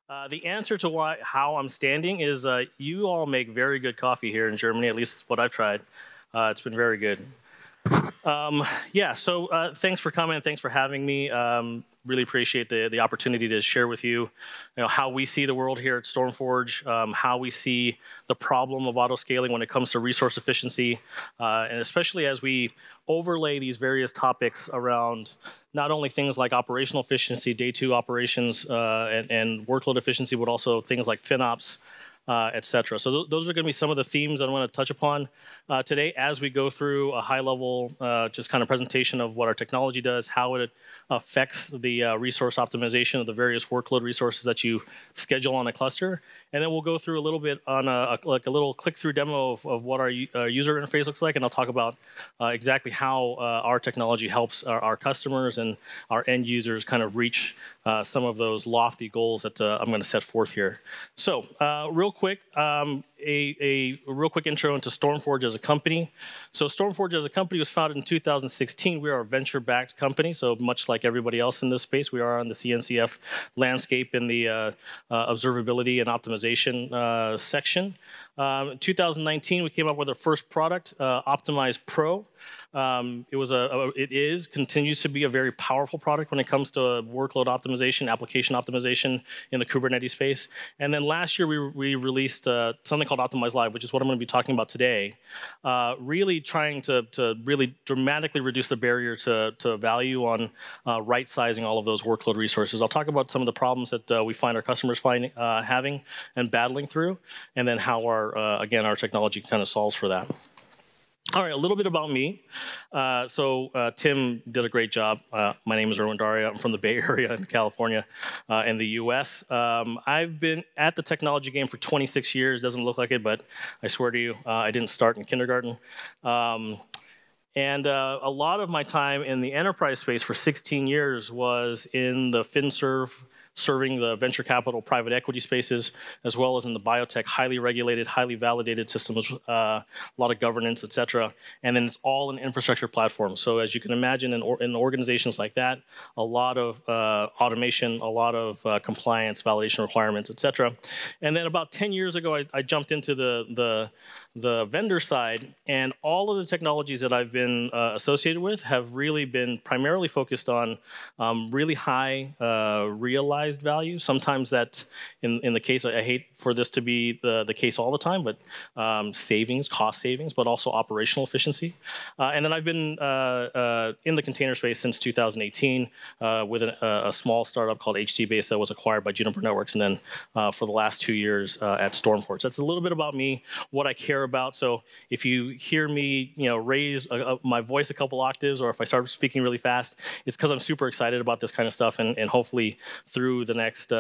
The answer to how I'm standing is you all make very good coffee here in Germany, at least what I've tried. It's been very good. Yeah, so thanks for coming. Thanks for having me. Really appreciate the opportunity to share with you, how we see the world here at Stormforge, how we see the problem of autoscaling when it comes to resource efficiency, and especially as we overlay these various topics around not only things like operational efficiency, day two operations, and workload efficiency, but also things like FinOps, et cetera. So those are going to be some of the themes I'm going to touch upon today as we go through a high-level just kind of presentation of what our technology does, how it affects the resource optimization of the various workload resources that you schedule on a cluster. And then we'll go through a little bit on a little click-through demo of what our user interface looks like, and I'll talk about exactly how our technology helps our customers and our end users kind of reach some of those lofty goals that I'm going to set forth here. So real quick, a real quick intro into Stormforge as a company. So Stormforge as a company was founded in 2016. We are a venture-backed company, so much like everybody else in this space, we are on the CNCF landscape in the observability and optimization section. In 2019, we came up with our first product, Optimize Pro. Continues to be a very powerful product when it comes to workload optimization, application optimization in the Kubernetes space. And then last year, we released something called Optimize Live, which is what I'm going to be talking about today. Really trying to really dramatically reduce the barrier to value on right-sizing all of those workload resources. I'll talk about some of the problems that we find our customers having and battling through, and then how again, our technology kind of solves for that. All right, a little bit about me. Tim did a great job. My name is Erwin, Daria. I'm from the Bay Area in California in the US. I've been at the technology game for 26 years. Doesn't look like it, but I swear to you, I didn't start in kindergarten. A lot of my time in the enterprise space for 16 years was in the FinServ, serving the venture capital private equity spaces, as well as in the biotech, highly regulated, highly validated systems, a lot of governance, et cetera. And then it's all an infrastructure platform. So as you can imagine, in organizations like that, a lot of automation, a lot of compliance, validation requirements, et cetera. And then about 10 years ago, I jumped into the vendor side, and all of the technologies that I've been associated with have really been primarily focused on really high realized value. Sometimes that, in the case, I hate for this to be the case all the time, but savings, cost savings, but also operational efficiency. And then I've been in the container space since 2018 with a small startup called HTBase that was acquired by Juniper Networks, and then for the last 2 years at Stormforge. So that's a little bit about me, what I care about. So if you hear me, raise my voice a couple octaves, or if I start speaking really fast, it's because I'm super excited about this kind of stuff, and hopefully through the next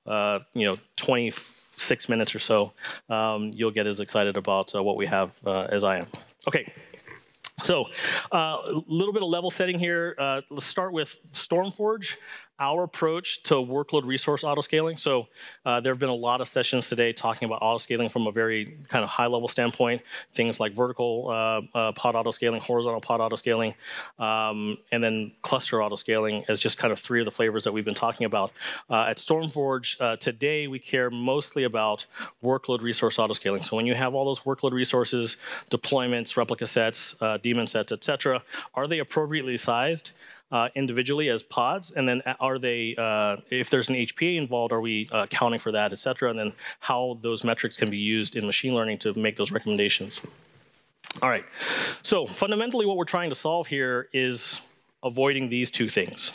26 minutes or so, you'll get as excited about what we have as I am. Okay. So a little bit of level setting here. Let's start with Stormforge, our approach to workload resource autoscaling. So there have been a lot of sessions today talking about autoscaling from a very kind of high-level standpoint, things like vertical pod autoscaling, horizontal pod autoscaling, and then cluster autoscaling as just kind of three of the flavors that we've been talking about. At Stormforge, today we care mostly about workload resource autoscaling. So when you have all those workload resources, deployments, replica sets, daemon sets, et cetera, are they appropriately sized individually as pods? And then are they, if there's an HPA involved, are we accounting for that, et cetera? And then how those metrics can be used in machine learning to make those recommendations. All right, so fundamentally what we're trying to solve here is avoiding these two things.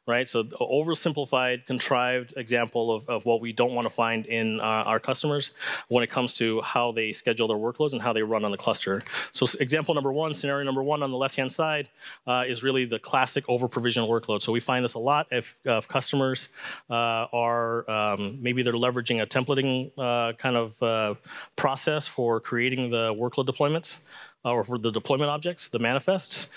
Right, so oversimplified, contrived example of what we don't want to find in our customers when it comes to how they schedule their workloads and how they run on the cluster. So example number one, scenario number one on the left-hand side is really the classic over-provisioned workload. So we find this a lot if customers are, maybe they're leveraging a templating kind of process for creating the workload deployments. or for the deployment objects, the manifests.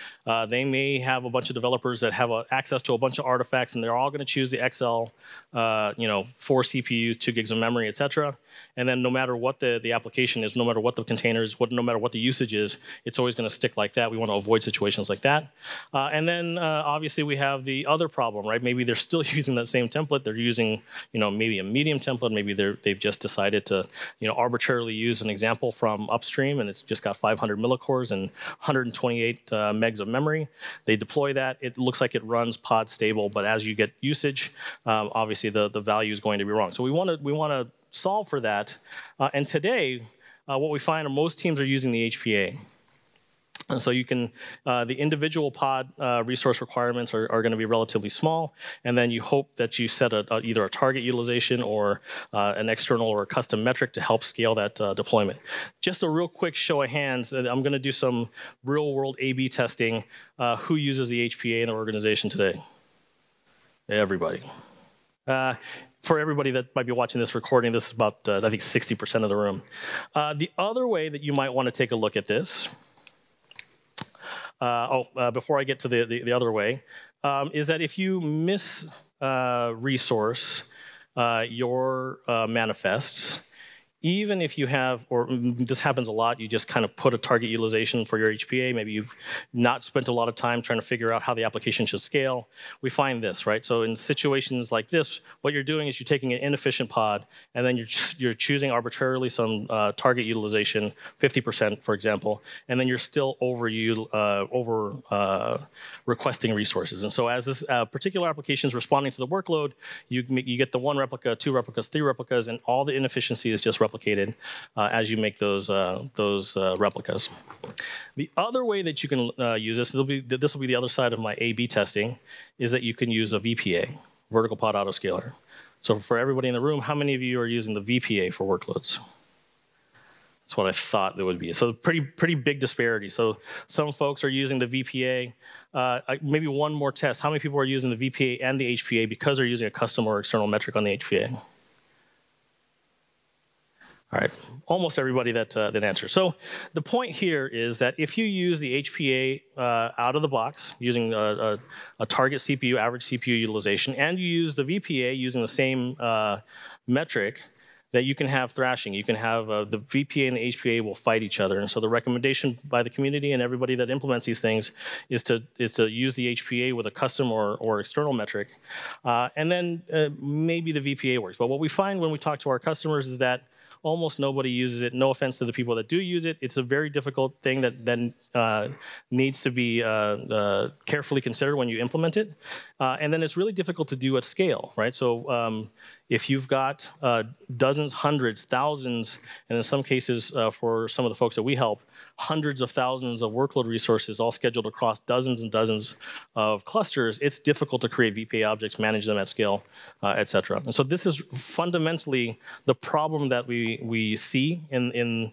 They may have a bunch of developers that have access to a bunch of artifacts, and they're all going to choose the XL, 4 CPUs, 2 gigs of memory, et cetera. And then no matter what the application is, no matter what the containers, no matter what the usage is, it's always going to stick like that. We want to avoid situations like that. And then obviously we have the other problem, right? Maybe they're still using that same template. They're using, maybe a medium template. Maybe they've just decided to, arbitrarily use an example from upstream, and it's just got 500 millicores and 128 megs of memory. They deploy that. It looks like it runs pod stable, but as you get usage, obviously the value is going to be wrong. So we want to solve for that. And today, what we find are most teams are using the HPA. And so you can, the individual pod resource requirements are going to be relatively small, and then you hope that you set either a target utilization or an external or a custom metric to help scale that deployment. Just a real quick show of hands, I'm going to do some real-world A/B testing. Who uses the HPA in their organization today? Everybody. For everybody that might be watching this recording, this is about, I think, 60% of the room. The other way that you might want to take a look at this, before I get to the other way, is that if you miss resource your manifests, even if you have, or this happens a lot, you just kind of put a target utilization for your HPA. Maybe you've not spent a lot of time trying to figure out how the application should scale. We find this, right? So in situations like this, what you're doing is you're taking an inefficient pod, and then you're choosing arbitrarily some target utilization, 50%, for example, and then you're still over requesting resources. And so as this particular application is responding to the workload, you get the 1 replica, 2 replicas, 3 replicas, and all the inefficiency is just replicated as you make those replicas. The other way that you can use this will be the other side of my A/B testing, is that you can use a VPA, vertical pod autoscaler. So for everybody in the room, how many of you are using the VPA for workloads? That's what I thought there would be. So pretty big disparity. So some folks are using the VPA. Maybe one more test. How many people are using the VPA and the HPA because they're using a custom or external metric on the HPA? All right, almost everybody that answers. So the point here is that if you use the HPA out of the box using a target CPU, average CPU utilization, and you use the VPA using the same metric, that you can have thrashing. You can have the VPA and the HPA will fight each other. And so the recommendation by the community and everybody that implements these things is to use the HPA with a custom or external metric. And then maybe the VPA works. But what we find when we talk to our customers is that almost nobody uses it. No offense to the people that do use it. It's a very difficult thing that then needs to be carefully considered when you implement it. And then it's really difficult to do at scale, right? So if you've got dozens, hundreds, thousands, and in some cases for some of the folks that we help, hundreds of thousands of workload resources all scheduled across dozens and dozens of clusters, it's difficult to create VPA objects, manage them at scale, et cetera. And so this is fundamentally the problem that we see in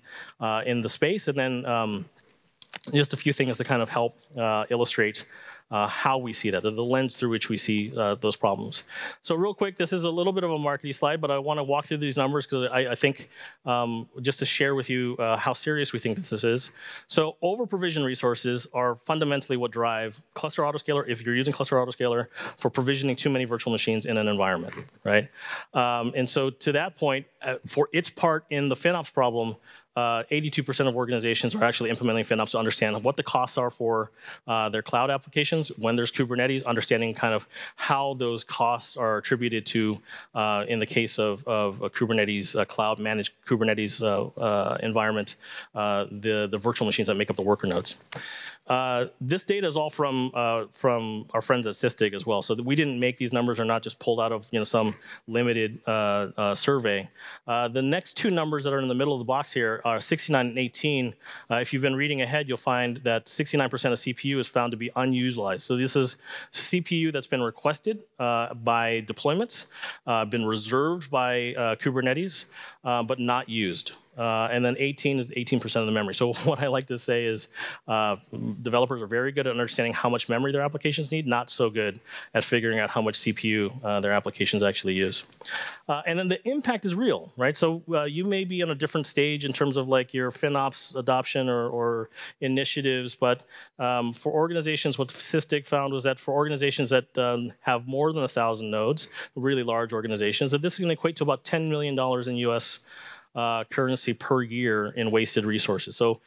the space. And then just a few things to kind of help illustrate how we see that, the lens through which we see those problems. So real quick, this is a little bit of a marketing slide, but I want to walk through these numbers because I think just to share with you how serious we think this is. So over-provisioned resources are fundamentally what drive cluster autoscaler, if you're using cluster autoscaler, for provisioning too many virtual machines in an environment, right? And so to that point, for its part in the FinOps problem, 82% of organizations are actually implementing FinOps to understand what the costs are for their cloud applications. When there's Kubernetes, understanding kind of how those costs are attributed to, in the case of a Kubernetes cloud managed Kubernetes environment, the virtual machines that make up the worker nodes. This data is all from our friends at Sysdig as well. So we didn't make these numbers, are not just pulled out of some limited survey. The next two numbers that are in the middle of the box here are 69 and 18. If you've been reading ahead, you'll find that 69% of CPU is found to be unutilized. So this is CPU that's been requested by deployments, been reserved by Kubernetes, but not used. and then 18 is 18% of the memory. So what I like to say is developers are very good at understanding how much memory their applications need, not so good at figuring out how much CPU their applications actually use. And then the impact is real, right? So you may be on a different stage in terms of like your FinOps adoption or initiatives, but for organizations, what Sysdig found was that for organizations that have more than 1,000 nodes, really large organizations, that this is going to equate to about $10 million in US currency per year in wasted resources. So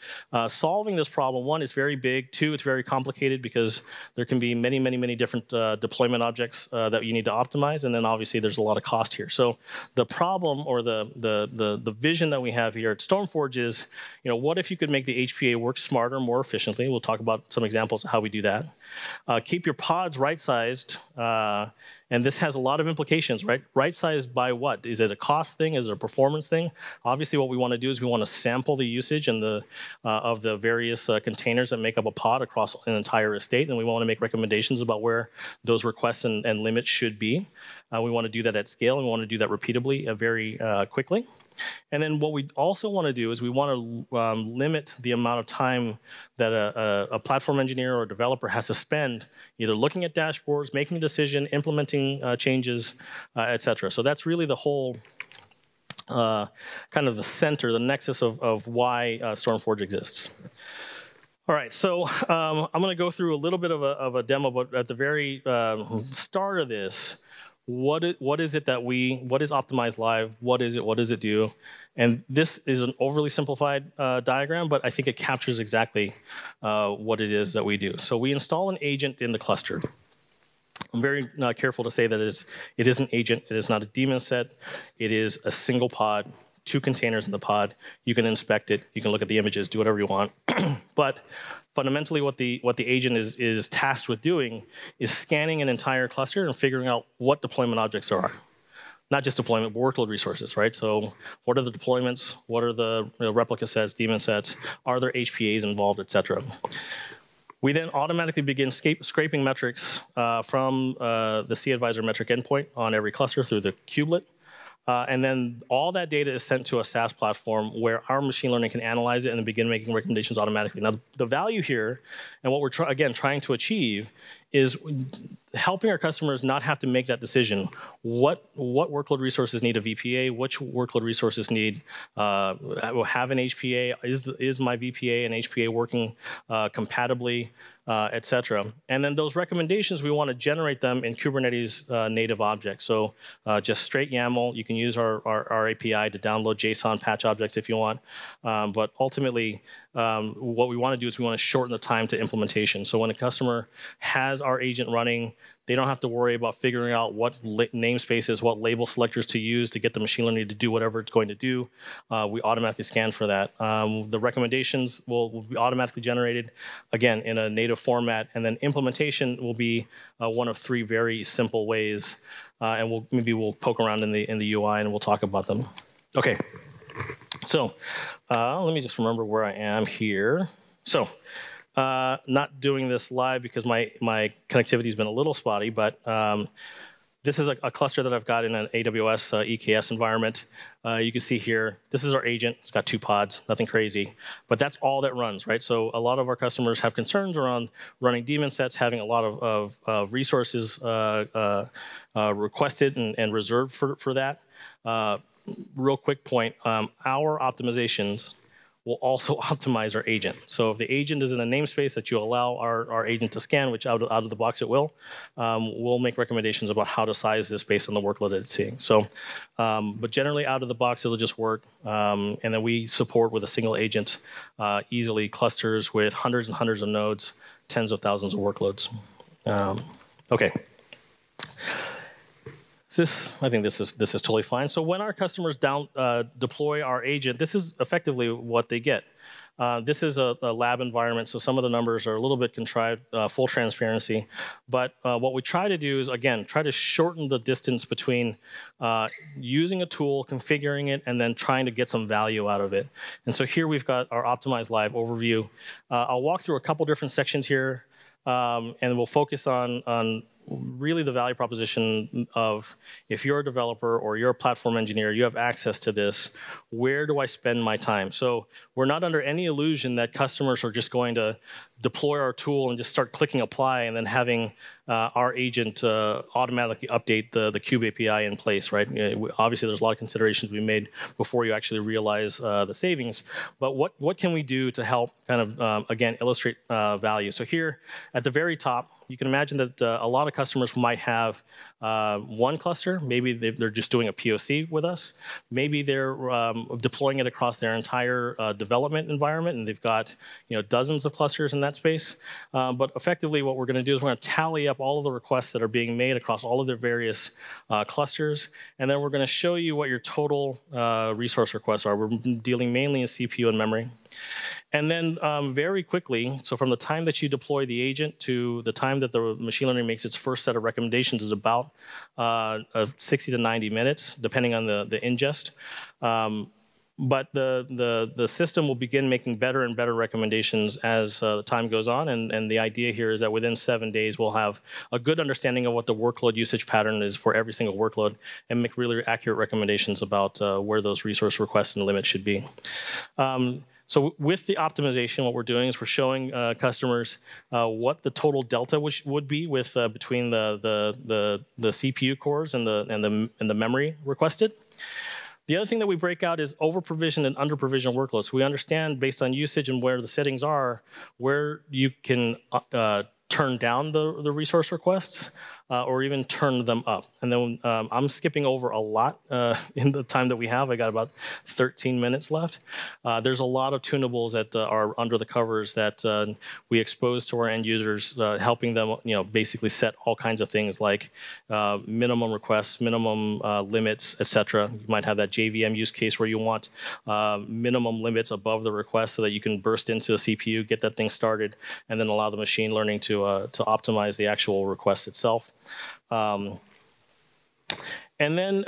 solving this problem, one, it's very big. Two, it's very complicated because there can be many, many, many different deployment objects that you need to optimize, and then obviously there's a lot of cost here. So the problem or the vision that we have here at StormForge is, what if you could make the HPA work smarter, more efficiently? We'll talk about some examples of how we do that. Keep your pods right-sized. And this has a lot of implications, right? Right-sized by what? Is it a cost thing? Is it a performance thing? Obviously, what we want to do is we want to sample the usage and of the various containers that make up a pod across an entire estate, and we want to make recommendations about where those requests and limits should be. We want to do that at scale, and we want to do that repeatably very quickly. And then what we also want to do is we want to limit the amount of time that a platform engineer or a developer has to spend either looking at dashboards, making a decision, implementing changes, et cetera. So that's really the whole kind of the center, the nexus of why StormForge exists. All right, so I'm going to go through a little bit of a demo, but at the very start of this, what is it that what is Optimized Live? What is it? What does it do? And this is an overly simplified diagram, but I think it captures exactly what it is that we do. So we install an agent in the cluster. I'm very careful to say that it is an agent. It is not a daemon set. It is a single pod, 2 containers in the pod. You can inspect it. You can look at the images, do whatever you want. But fundamentally, what the agent is tasked with doing is scanning an entire cluster and figuring out what deployment objects there are. Not just deployment, but workload resources, right? So what are the deployments? What are the replica sets, daemon sets? Are there HPAs involved, et cetera? We then automatically begin scraping metrics from the cAdvisor metric endpoint on every cluster through the kubelet. And then all that data is sent to a SaaS platform where our machine learning can analyze it and then begin making recommendations automatically. Now, the value here, and what we're, again, trying to achieve is helping our customers not have to make that decision. What workload resources need a VPA? Which workload resources need will have an HPA? Is my VPA and HPA working compatibly, et cetera? And then those recommendations, we want to generate them in Kubernetes native objects. So just straight YAML. You can use our API to download JSON patch objects if you want. But ultimately, what we want to do is we want to shorten the time to implementation. So when a customer has our agent running, they don't have to worry about figuring out what namespaces, what label selectors to use to get the machine learning to do whatever it's going to do. We automatically scan for that. The recommendations will be automatically generated, again, in a native format. And then implementation will be one of 3 very simple ways. And maybe we'll poke around in the UI and we'll talk about them. OK. So let me just remember where I am here. So not doing this live because my connectivity has been a little spotty, but this is a cluster that I've got in an AWS EKS environment. You can see here, this is our agent. It's got 2 pods, nothing crazy. But that's all that runs, right? So a lot of our customers have concerns around running daemon sets, having a lot of resources requested and reserved for that. Real quick point, our optimizations will also optimize our agent. So if the agent is in a namespace that you allow our agent to scan, which out of the box it will, we'll make recommendations about how to size this based on the workload that it's seeing. So, but generally out of the box, it'll just work. And then we support with a single agent easily clusters with hundreds and hundreds of nodes, tens of thousands of workloads. OK. I think this is totally fine. So when our customers deploy our agent, this is effectively what they get. This is a lab environment, so some of the numbers are a little bit contrived, full transparency. But what we try to do is, again, try to shorten the distance between using a tool, configuring it, and then trying to get some value out of it. And so here we've got our Optimized Live overview. I'll walk through a couple different sections here, and we'll focus on really the value proposition of if you're a developer or you're a platform engineer, you have access to this, where do I spend my time? So we're not under any illusion that customers are just going to deploy our tool and just start clicking apply and then having our agent automatically update the Cube API in place, right? Obviously, there's a lot of considerations we made before you actually realize the savings. But what can we do to help kind of, again, illustrate value? So here at the very top, you can imagine that a lot of customers might have one cluster. Maybe they're just doing a POC with us. Maybe they're deploying it across their entire development environment, and they've got dozens of clusters in that space. But effectively, what we're going to do is we're going to tally up all of the requests that are being made across all of their various clusters, and then we're going to show you what your total resource requests are. We're dealing mainly in CPU and memory. And then very quickly, so from the time that you deploy the agent to the time that the machine learning makes its first set of recommendations is about 60 to 90 minutes, depending on the ingest. But the system will begin making better and better recommendations as the time goes on. And the idea here is that within 7 days, we'll have a good understanding of what the workload usage pattern is for every single workload and make really accurate recommendations about where those resource requests and limits should be. So with the optimization, what we're doing is we're showing customers what the total delta would be with between the CPU cores and the memory requested. The other thing that we break out is over-provisioned and under-provisioned workloads. So we understand, based on usage and where the settings are, where you can turn down the resource requests or even turn them up. And then I'm skipping over a lot in the time that we have. I got about 13 minutes left. There's a lot of tunables that are under the covers that we expose to our end users, helping them basically set all kinds of things like minimum requests, minimum limits, etc. You might have that JVM use case where you want minimum limits above the request so that you can burst into a CPU, get that thing started, and then allow the machine learning to optimize the actual request itself. And then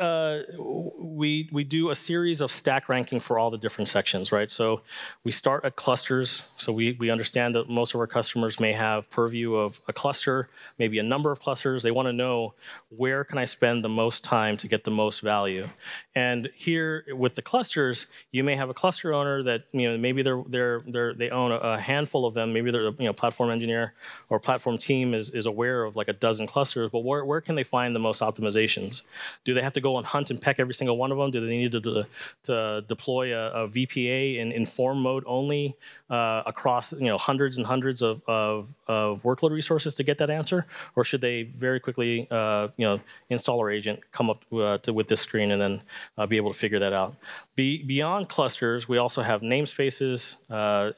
we do a series of stack ranking for all the different sections, right? So we start at clusters. So we understand that most of our customers may have purview of a cluster, maybe a number of clusters. They want to know, where can I spend the most time to get the most value? And here with the clusters, you may have a cluster owner that maybe they own a handful of them. Maybe their platform engineer or platform team is aware of like a dozen clusters. But where can they find the most optimizations? Do they have to go and hunt and peck every single one of them? Do they need to deploy a VPA in inform mode only across hundreds and hundreds of workload resources to get that answer? Or should they very quickly install our agent, come up with this screen, and then be able to figure that out? Beyond clusters, we also have namespaces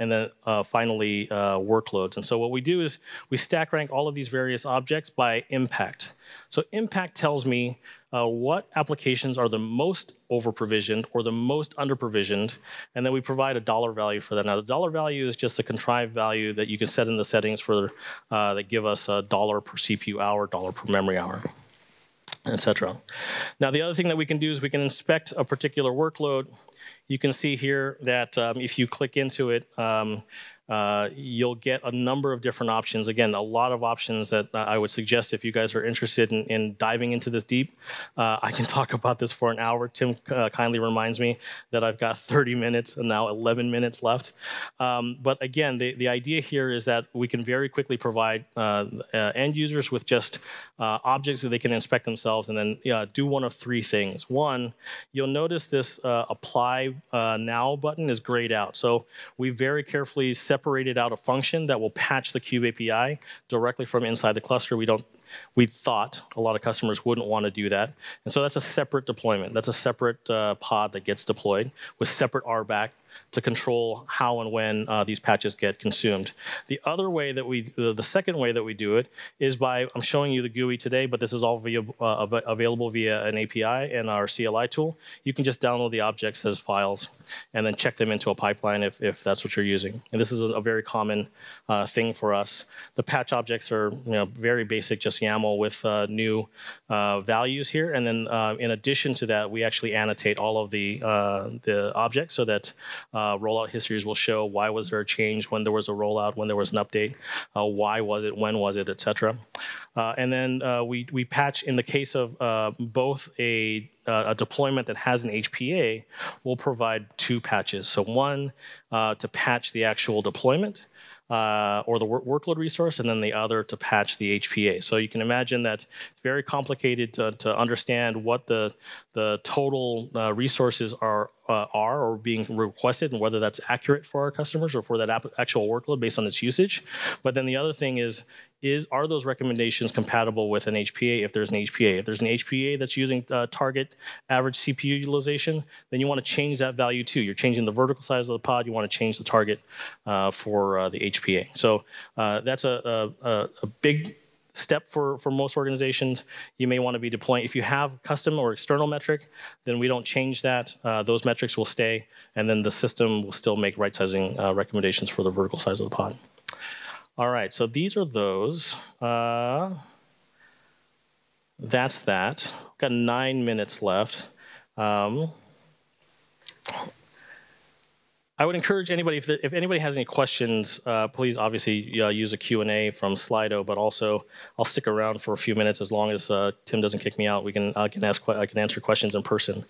and then finally workloads. And so what we do is we stack rank all of these various objects by impact. So impact tells me what applications are the most over-provisioned or the most under-provisioned, and then we provide a dollar value for that. Now, the dollar value is just a contrived value that you can set in the settings for that give us a dollar per CPU hour, dollar per memory hour, etc. Now, the other thing that we can do is we can inspect a particular workload. You can see here that if you click into it, you'll get a number of different options. Again, a lot of options that I would suggest if you guys are interested in diving into this deep. I can talk about this for an hour. Tim kindly reminds me that I've got 30 minutes and now 11 minutes left. But again, the idea here is that we can very quickly provide end users with just objects that they can inspect themselves and then do one of three things. One, you'll notice this apply now button is grayed out. So we very carefully separated out a function that will patch the Cube API directly from inside the cluster. We thought a lot of customers wouldn't want to do that. And so that's a separate deployment. That's a separate pod that gets deployed with separate RBAC to control how and when these patches get consumed. The other way that the second way that we do it is by, I'm showing you the GUI today, but this is all available via an API and our CLI tool. You can just download the objects as files and then check them into a pipeline if that's what you're using. And this is a very common thing for us. The patch objects are very basic, just YAML with new values here. And then in addition to that, we actually annotate all of the objects so that rollout histories will show why was there a change, when there was a rollout, when there was an update, why was it, when was it, etc. And then we patch in the case of both a deployment that has an HPA, we'll provide 2 patches. So one to patch the actual deployment, or the workload resource, and then the other to patch the HPA. So you can imagine that it's very complicated to understand what the total resources are or being requested, and whether that's accurate for our customers or for that actual workload based on its usage. But then the other thing is are those recommendations compatible with an HPA if there's an HPA? If there's an HPA that's using target average CPU utilization, then you want to change that value too. You're changing the vertical size of the pod, you want to change the target for the HPA. So that's a big step for most organizations. You may want to be deploying. If you have custom or external metric, then we don't change that. Those metrics will stay, and then the system will still make right-sizing recommendations for the vertical size of the pod. All right, so these are those. That's that. We've got 9 minutes left. I would encourage anybody, if anybody has any questions, please obviously use a Q&A from Slido, but also I'll stick around for a few minutes as long as Tim doesn't kick me out. I can answer questions in person.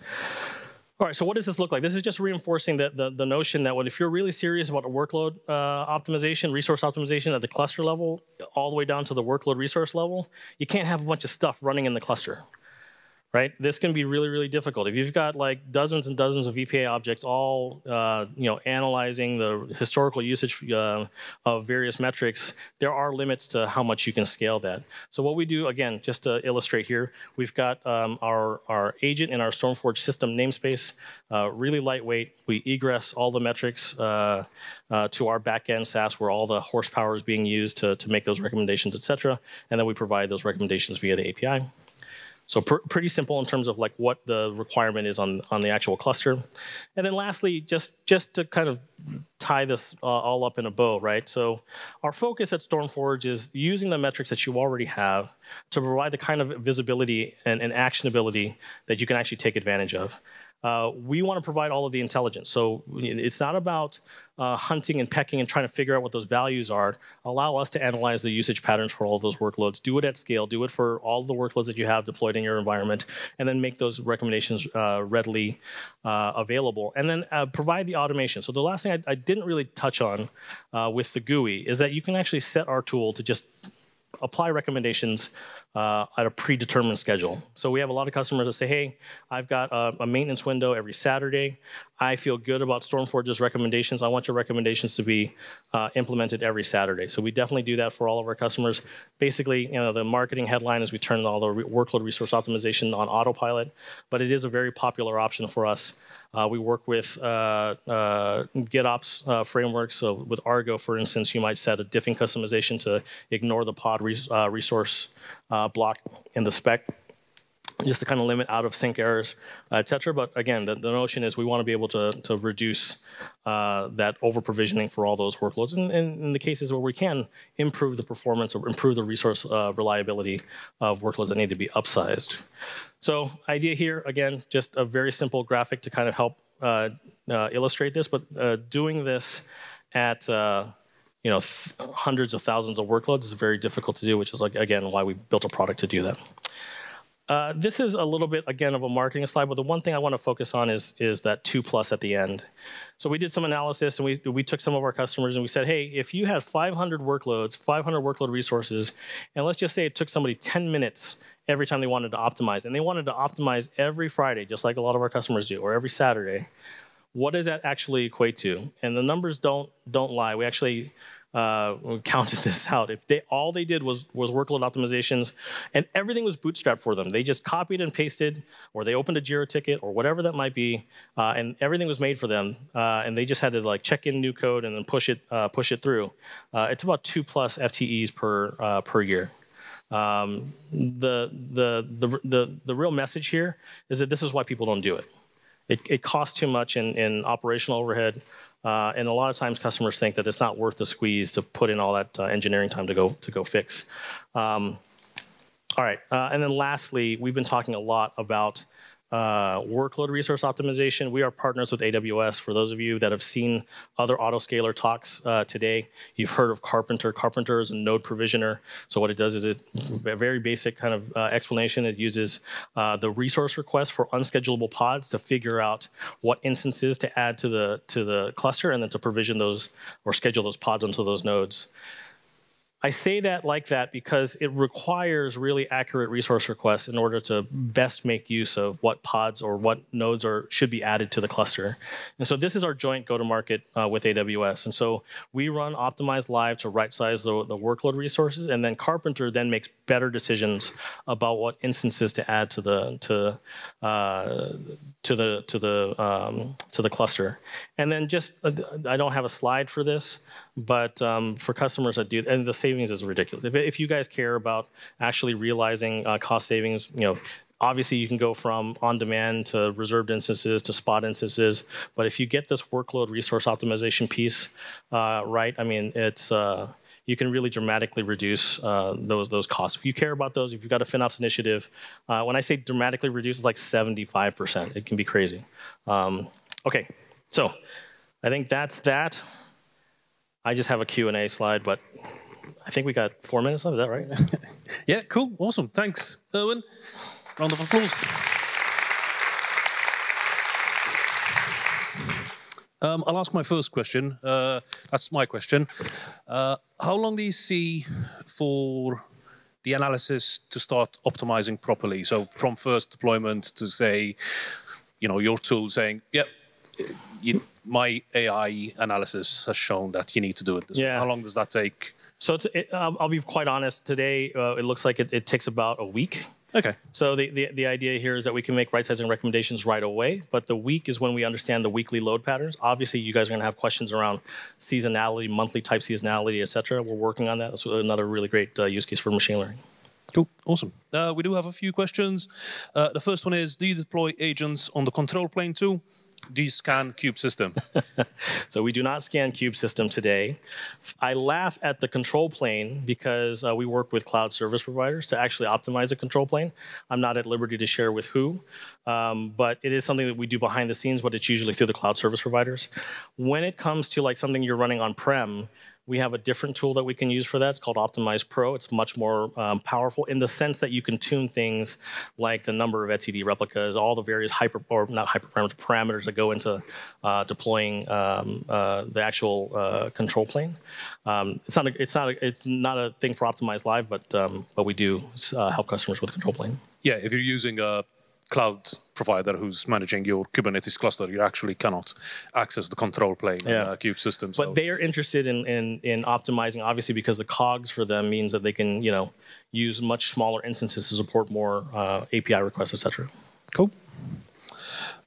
All right, so what does this look like? This is just reinforcing the notion that if you're really serious about a workload optimization, resource optimization at the cluster level, all the way down to the workload resource level, you can't have a bunch of stuff running in the cluster. Right? This can be really, really difficult. If you've got like dozens and dozens of VPA objects all analyzing the historical usage of various metrics, there are limits to how much you can scale that. So what we do, again, just to illustrate here, we've got our agent in our StormForge system namespace, really lightweight. We egress all the metrics to our backend SaaS where all the horsepower is being used to make those recommendations, et cetera. And then we provide those recommendations via the API. So pretty simple in terms of like what the requirement is on the actual cluster. And then lastly, just to kind of tie this all up in a bow, right? So our focus at StormForge is using the metrics that you already have to provide the kind of visibility and actionability that you can actually take advantage of. We want to provide all of the intelligence. So it's not about hunting and pecking and trying to figure out what those values are. Allow us to analyze the usage patterns for all of those workloads. Do it at scale. Do it for all of the workloads that you have deployed in your environment, and then make those recommendations readily available. And then provide the automation. So the last thing I didn't really touch on with the GUI is that you can actually set our tool to just apply recommendations at a predetermined schedule. So we have a lot of customers that say, hey, I've got a maintenance window every Saturday. I feel good about StormForge's recommendations. I want your recommendations to be implemented every Saturday. So we definitely do that for all of our customers. Basically, the marketing headline is we turn all the workload resource optimization on autopilot, but it is a very popular option for us. We work with GitOps frameworks. So with Argo, for instance, you might set a diffing customization to ignore the pod resource block in the spec, just to kind of limit out-of-sync errors, et cetera. But again, the notion is we want to be able to reduce that over-provisioning for all those workloads. And in the cases where we can, improve the performance or improve the resource reliability of workloads that need to be upsized. So idea here, again, just a very simple graphic to kind of help illustrate this. But doing this at hundreds of thousands of workloads is very difficult to do, which is, like, again, why we built a product to do that. This is a little bit, again, of a marketing slide, but the one thing I want to focus on is that 2+ at the end. So we did some analysis, and we took some of our customers, and we said, hey, if you had 500 workloads, 500 workload resources, and let's just say it took somebody 10 minutes every time they wanted to optimize, and they wanted to optimize every Friday, just like a lot of our customers do, or every Saturday, what does that actually equate to? And the numbers don't lie. We actually counted this out. If all they did was workload optimizations, and everything was bootstrapped for them, they just copied and pasted, or they opened a Jira ticket, or whatever that might be, and everything was made for them, and they just had to like check in new code and then push it through. It's about 2+ FTEs per year. The real message here is that this is why people don't do it. It costs too much in operational overhead. And a lot of times customers think that it's not worth the squeeze to put in all that engineering time to go fix. All right, and then lastly, we've been talking a lot about workload resource optimization. We are partners with AWS. For those of you that have seen other autoscaler talks today, you've heard of Carpenter. Carpenter is a node provisioner. So what it does is a very basic kind of explanation. It uses the resource request for unschedulable pods to figure out what instances to add to the cluster and then to provision those or schedule those pods onto those nodes. I say that like that because it requires really accurate resource requests in order to best make use of what pods or what nodes should be added to the cluster. And so this is our joint go-to-market with AWS. And so we run Optimize Live to right-size the workload resources, and then Carpenter then makes better decisions about what instances to add to the cluster. And then just I don't have a slide for this, but for customers that do, and the savings is ridiculous. If you guys care about actually realizing cost savings, obviously you can go from on-demand to reserved instances to spot instances. But if you get this workload resource optimization piece right, I mean, it's you can really dramatically reduce those costs. If you care about those, if you've got a FinOps initiative, when I say dramatically reduce, it's like 75%. It can be crazy. Okay, so I think that's that. I just have a Q&A slide, but I think we got 4 minutes left. Is that right? Yeah, cool. Awesome. Thanks, Erwin. Round of applause. I'll ask my first question. That's my question. How long do you see for the analysis to start optimizing properly? So from first deployment to say, your tool saying, yep, my AI analysis has shown that you need to do it this way. How long does that take? So I'll be quite honest. Today, it looks like it takes about a week. Okay. So the idea here is that we can make right-sizing recommendations right away, but the week is when we understand the weekly load patterns. Obviously, you guys are going to have questions around seasonality, monthly type seasonality, et cetera. We're working on that. That's another really great use case for machine learning. Cool. Awesome. We do have a few questions. The first one is, do you deploy agents on the control plane too? Do you scan Cube System? So we do not scan Cube System today. I laugh at the control plane because we work with cloud service providers to actually optimize the control plane. I'm not at liberty to share with who, but it is something that we do behind the scenes, but it's usually through the cloud service providers. When it comes to like something you're running on-prem, we have a different tool that we can use for that. It's called Optimize Pro. It's much more powerful in the sense that you can tune things like the number of etcd replicas, all the various parameters that go into deploying the actual control plane. It's not a thing for Optimize Live, but we do help customers with control plane. Yeah, if you're using a cloud provider who's managing your Kubernetes cluster, you actually cannot access the control plane in Cube System. But they are interested in optimizing, obviously, because the COGS for them means that they can, use much smaller instances to support more API requests, etc. Cool.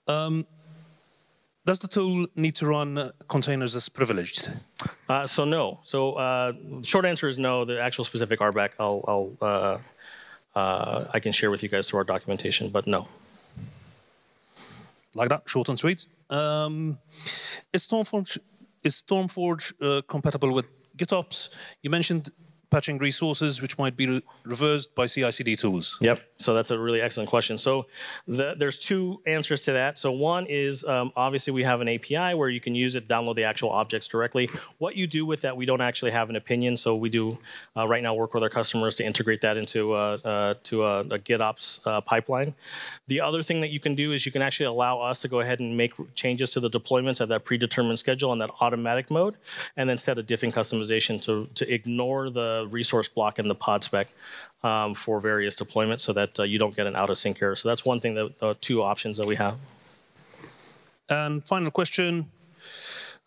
Does the tool need to run containers as privileged? So no. So short answer is no. The actual specific RBAC, I can share with you guys through our documentation, but no. Like that, short and sweet. Is Stormforge compatible with GitOps? You mentioned patching resources, which might be reversed by CI/CD tools. Yep. So that's a really excellent question. So there's two answers to that. So one is obviously we have an API where you can use it, download the actual objects directly. What you do with that, we don't actually have an opinion. So we do right now work with our customers to integrate that into a GitOps pipeline. The other thing that you can do is you can actually allow us to go ahead and make changes to the deployments at that predetermined schedule on that automatic mode, and then set a diffing customization to ignore the resource block in the pod spec for various deployments so that you don't get an out-of-sync error. So that's one thing, that two options that we have. And final question,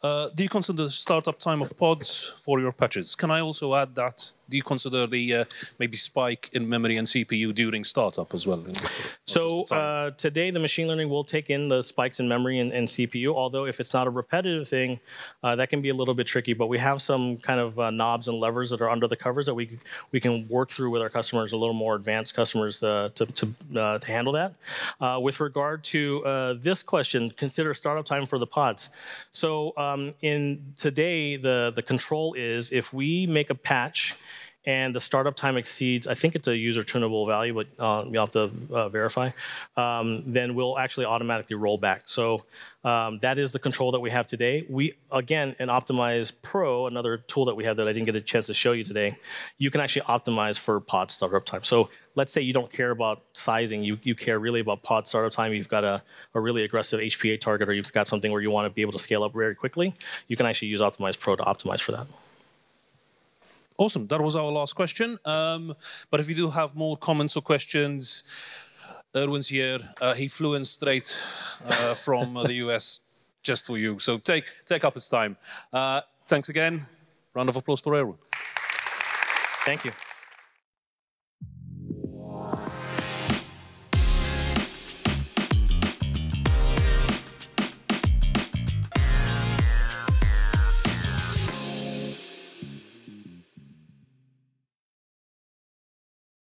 do you consider the startup time of pods for your patches? Can I also add that, do you consider the maybe spike in memory and CPU during startup as well? So today the machine learning will take in the spikes in memory and CPU, although if it's not a repetitive thing, that can be a little bit tricky, but we have some kind of knobs and levers that are under the covers that we can work through with our customers, a little more advanced customers to handle that. With regard to this question, consider startup time for the pods. So in today, the control is if we make a patch and the startup time exceeds, I think it's a user tunable value, but you'll have to verify, then we'll actually automatically roll back. So that is the control that we have today. We, again, in Optimize Pro, another tool that we have that I didn't get a chance to show you today, you can actually optimize for pod startup time. So let's say you don't care about sizing, you care really about pod startup time, you've got a really aggressive HPA target, or you've got something where you want to be able to scale up very quickly, you can actually use Optimize Pro to optimize for that. Awesome, that was our last question. But if you do have more comments or questions, Erwin's here. He flew in straight from the US just for you. So take up his time. Thanks again. Round of applause for Erwin. Thank you.